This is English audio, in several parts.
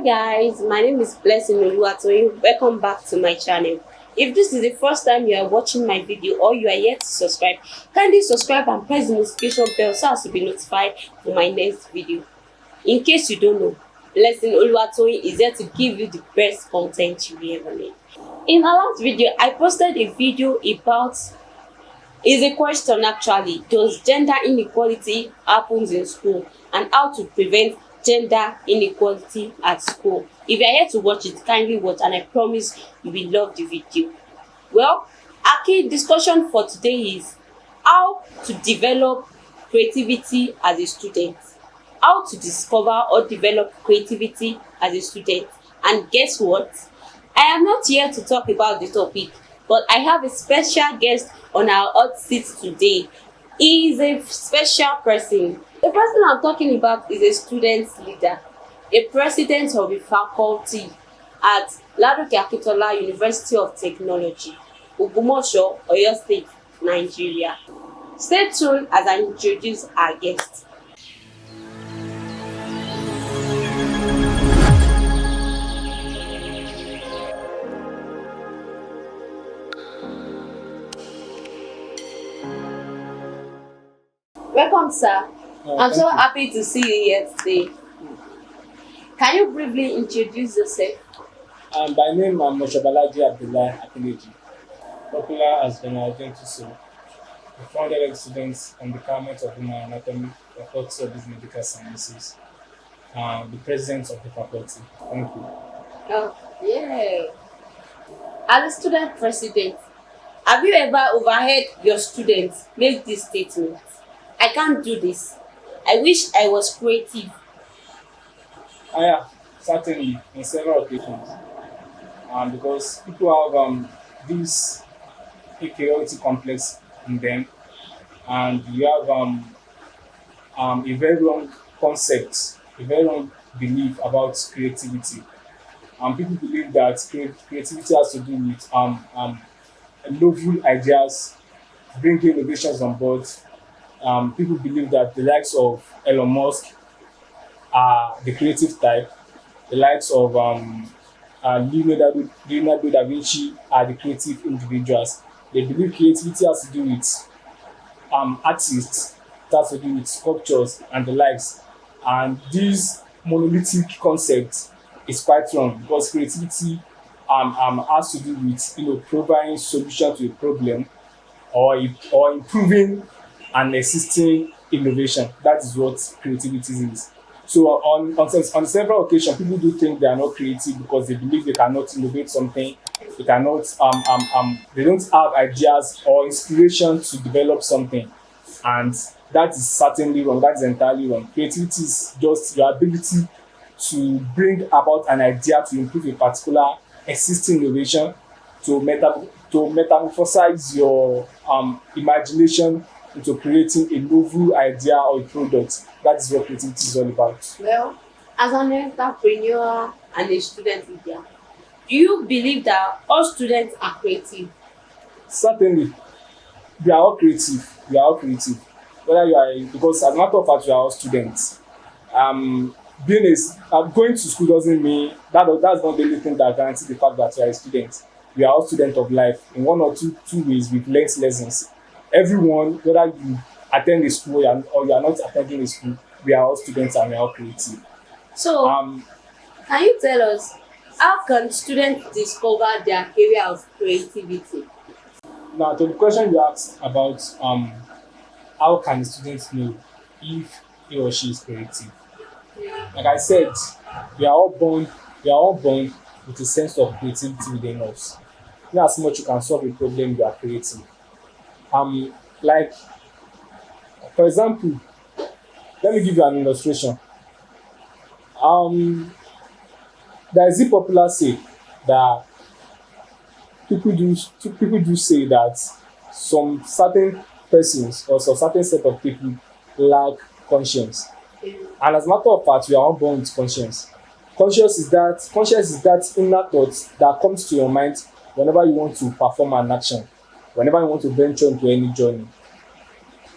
Guys, my name is Blessing Oluwatoyin. Welcome back to my channel. If this is the first time you are watching my video or you are yet to subscribe, kindly subscribe and press the notification bell so as to be notified for my next video. In case you don't know, Blessing Oluwatoyin is here to give you the best content you will ever need. In our last video, I posted a video about is a question actually, does gender inequality happens in school and how to prevent gender inequality at school. If you are here to watch it, kindly watch and I promise you will love the video. Well, our key discussion for today is how to develop creativity as a student. How to discover or develop creativity as a student. And guess what? I am not here to talk about the topic, but I have a special guest on our hot seat today. He is a special person. The person I'm talking about is a student leader, a president of a faculty at Ladoke Akintola University of Technology, Ogbomoso, Oyo State, Nigeria. Stay tuned as I introduce our guest. Welcome, sir. I'm so happy to see you here today. Can you briefly introduce yourself? By name, I'm Moshabalaji Abdullah Akileji, popular as General Gentuso, a founded students on the Department of Human Anatomy, Faculty of Business Medical Sciences, the president of the faculty. Thank you. Oh, yeah. As a student president, have you ever overheard your students make this statement? I can't do this. I wish I was creative. Yeah, certainly, on several occasions. Because people have this inferiority complex in them, and you have a very wrong concept, a very wrong belief about creativity. People believe that creativity has to do with novel ideas, bringing innovations on board. People believe that the likes of Elon Musk are the creative type, the likes of Leonardo da Vinci are the creative individuals. They believe creativity has to do with artists, it has to do with sculptures and the likes. And this monolithic concept is quite wrong because creativity has to do with providing solution to a problem or improving an existing innovation. That is what creativity is. So on several occasions, people do think they are not creative because they believe they cannot innovate something. They cannot they don't have ideas or inspiration to develop something, and that is certainly wrong. That is entirely wrong. Creativity is just your ability to bring about an idea to improve a particular existing innovation, to metamorphosize your imagination into creating a novel idea or a product. That is what creativity is all about. Well, as an entrepreneur and a student leader, do you believe that all students are creative? Certainly, we are all creative. We are all creative. Whether you are, because as a matter of fact, we are all students. Going to school doesn't mean that's not the only thing that guarantees the fact that you are a student. We are all students of life. In one or two ways, we've learned lessons. Everyone, whether you attend a school or you are not attending a school, we are all students and we are all creative. So, can you tell us how can students discover their area of creativity? Now, to the question you asked about how can students know if he or she is creative? Like I said, we are all born with a sense of creativity within us. In as much you can solve a problem, you are creative. Like, for example, let me give you an illustration. There is a popular say that people do say that some certain persons or some certain set of people lack conscience. And as a matter of fact, we are all born with conscience. Conscience is that inner thought that comes to your mind whenever you want to perform an action, whenever you want to venture into any journey.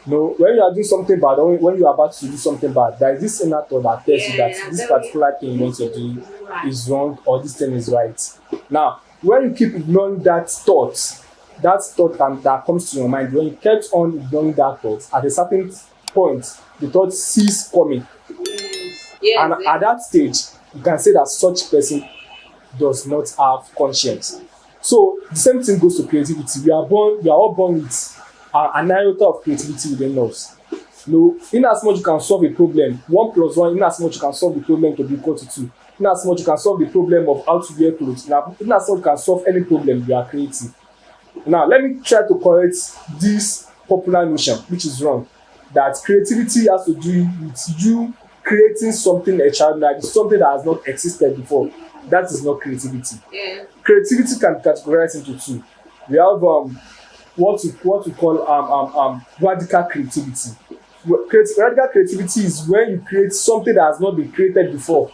No, when you are doing something bad, or when you are about to do something bad, there is this inner thought that tells you that Yeah, this that particular thing you want to do is wrong or this thing is right. Now, when you keep ignoring that thought that comes to your mind, when you kept on ignoring that thought, at a certain point, the thought cease coming. yes, And yes, at that stage, you can say that such person does not have conscience. So the same thing goes to creativity. We are all born with an iota of creativity within us. No, in as much you can solve a problem, 1 plus 1, in as much you can solve the problem to be equal to 2. In as much you can solve the problem of how to wear clothes. Now, in as much you can solve any problem, you are creative. Now, let me try to correct this popular notion, which is wrong, that creativity has to do with you creating something extraordinary, something that has not existed before. That is not creativity. yeah, Creativity can be categorized into two. We have what we call radical creativity. Radical creativity is when you create something that has not been created before.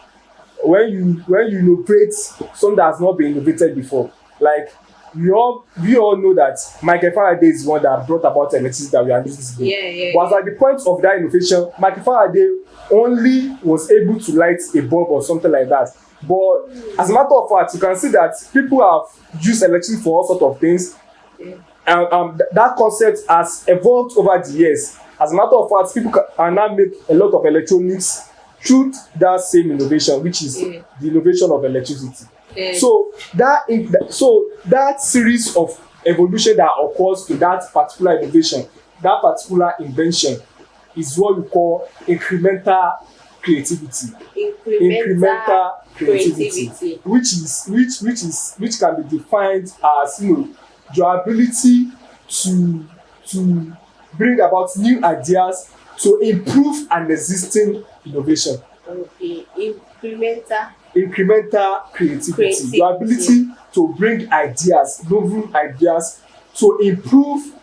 When you innovate something that has not been innovated before. Like we all know that Michael Faraday is the one that brought about electricity that we are using today. yeah, But at the point of that innovation, Michael Faraday only was able to light a bulb or something like that. But as a matter of fact, you can see that people have used electricity for all sorts of things. yeah, And that concept has evolved over the years. As a matter of fact, people can now make a lot of electronics through that same innovation, which is yeah, the innovation of electricity. yeah. So that series of evolution that occurs to that particular innovation, that particular invention, is what we call incremental creativity. Incremental creativity. Which can be defined as your ability to bring about new ideas to improve an existing innovation. Okay, incremental Creativity, your ability to bring ideas, novel ideas, to improve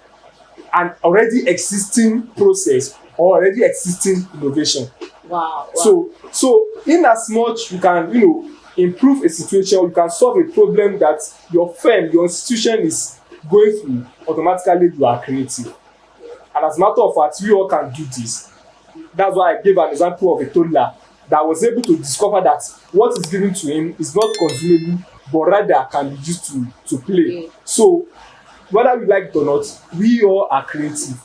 an already existing process or already existing innovation. Wow, wow. So in as much you can improve a situation, you can solve a problem that your firm, your institution is going through, automatically you are creative. And as a matter of fact, we all can do this. That's why I gave an example of a toddler that was able to discover that what is given to him is not consumable, but rather can be used to play. So whether we like it or not, we all are creative.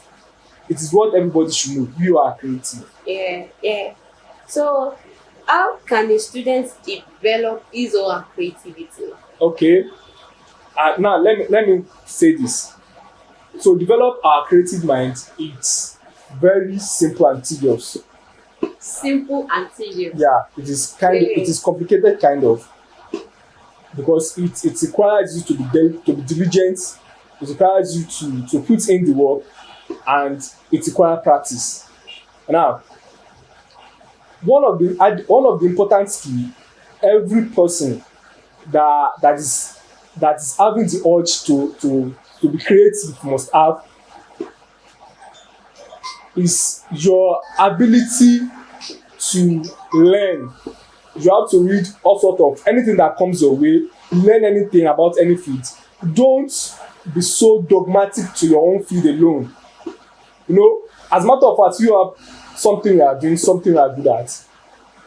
It is what everybody should know. We all are creative. Yeah, yeah. So, how can a student develop his or her creativity? Okay. Now let me say this. So develop our creative mind. It's very simple and tedious. Simple and tedious. Yeah, it is complicated kind of, because it requires you to be diligent. It requires you to put in the work, and it requires practice. Now, one of the important skill every person that is having the urge to be creative must have is your ability to learn. You have to read all sort of anything that comes your way, learn anything about any field. Don't be so dogmatic to your own field alone. As a matter of fact, you have something you are doing, something you are good at.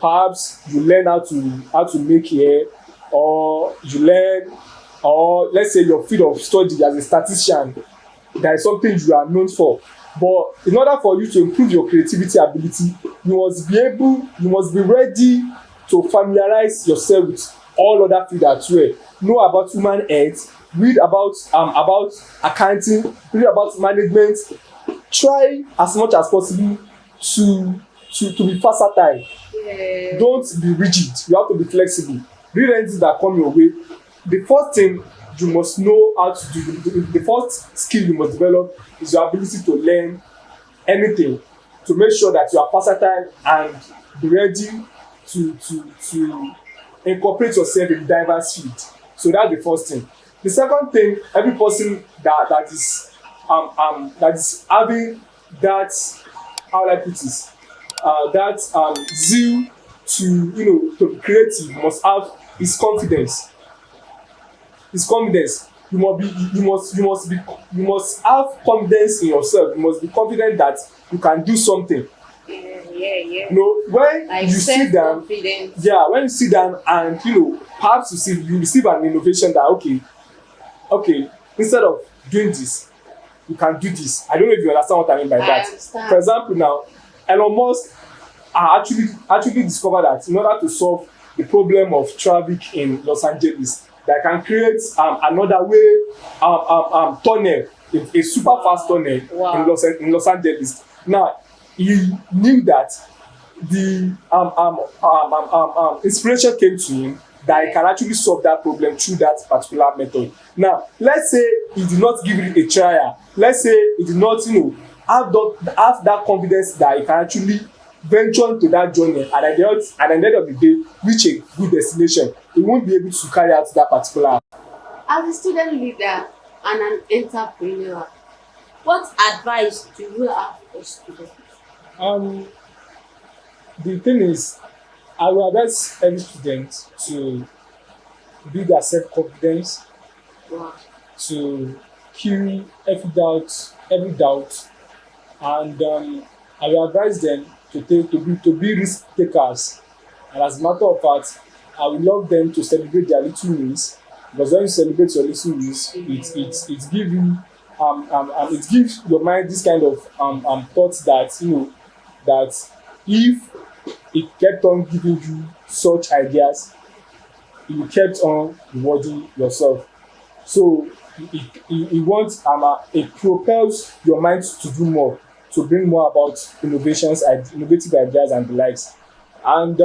Perhaps you learn how to make hair, or let's say your field of study as a statistician, that is something you are known for. But in order for you to improve your creativity ability, you must be ready to familiarize yourself with all other fields as well. Know about human health, read about accounting, read about management. Try as much as possible to be versatile. Yeah. Don't be rigid. You have to be flexible. Read anything that come your way. The first thing you must know how to do, the first skill you must develop is your ability to learn anything, to make sure that you are versatile and be ready to incorporate yourself in diverse fields. So that's the first thing. The second thing, every person that is having that, how will I put this, that zeal to be creative must have is confidence. you must have confidence in yourself. You must be confident that you can do something. Yeah. You know, when Like you sit down, self-confidence. when you sit down and perhaps you receive an innovation that okay, instead of doing this, you can do this. I don't know if you understand what I mean by I that. understand. For example, now Elon Musk actually discovered that in order to solve the problem of traffic in Los Angeles, they can create another way tunnel, a super fast tunnel Wow. in Los Angeles. Now he knew that the inspiration came to him that he can actually solve that problem through that particular method. Now let's say he did not give it a trial, let's say he did not have that confidence that he can actually venture into that journey, and at the end of the day reach a good destination, he won't be able to carry out that particular. As a student leader and an entrepreneur, what advice do you have for students? The thing is, I will advise every student to build their self-confidence, Wow. to kill every doubt, and I will advise them to be risk takers. And as a matter of fact, I would love them to celebrate their little wins, because when you celebrate your little wins, it give you it gives your mind this kind of thoughts that that if it kept on giving you such ideas, you kept on rewarding yourself. So it propels your mind to do more, to bring more about innovative ideas and the likes. And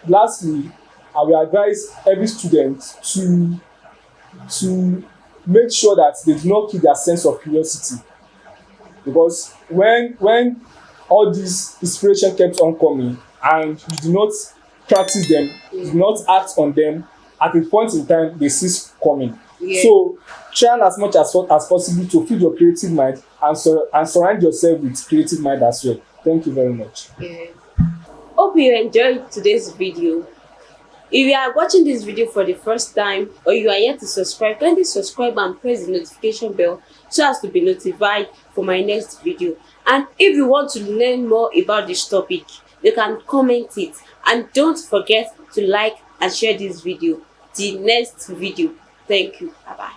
lastly, I will advise every student to make sure that they do not keep their sense of curiosity, because when all this inspiration kept on coming and you do not practice them, you do not act on them, at a point in time they cease coming. Yeah. So try as much as possible to feed your creative mind, and surround yourself with creative mind as well. Thank you very much. Yeah. Hope you enjoyed today's video. If you are watching this video for the first time, or you are yet to subscribe, kindly subscribe and press the notification bell so as to be notified for my next video. And if you want to learn more about this topic, you can comment it, and don't forget to like and share this video. The next video. Thank you. Bye bye.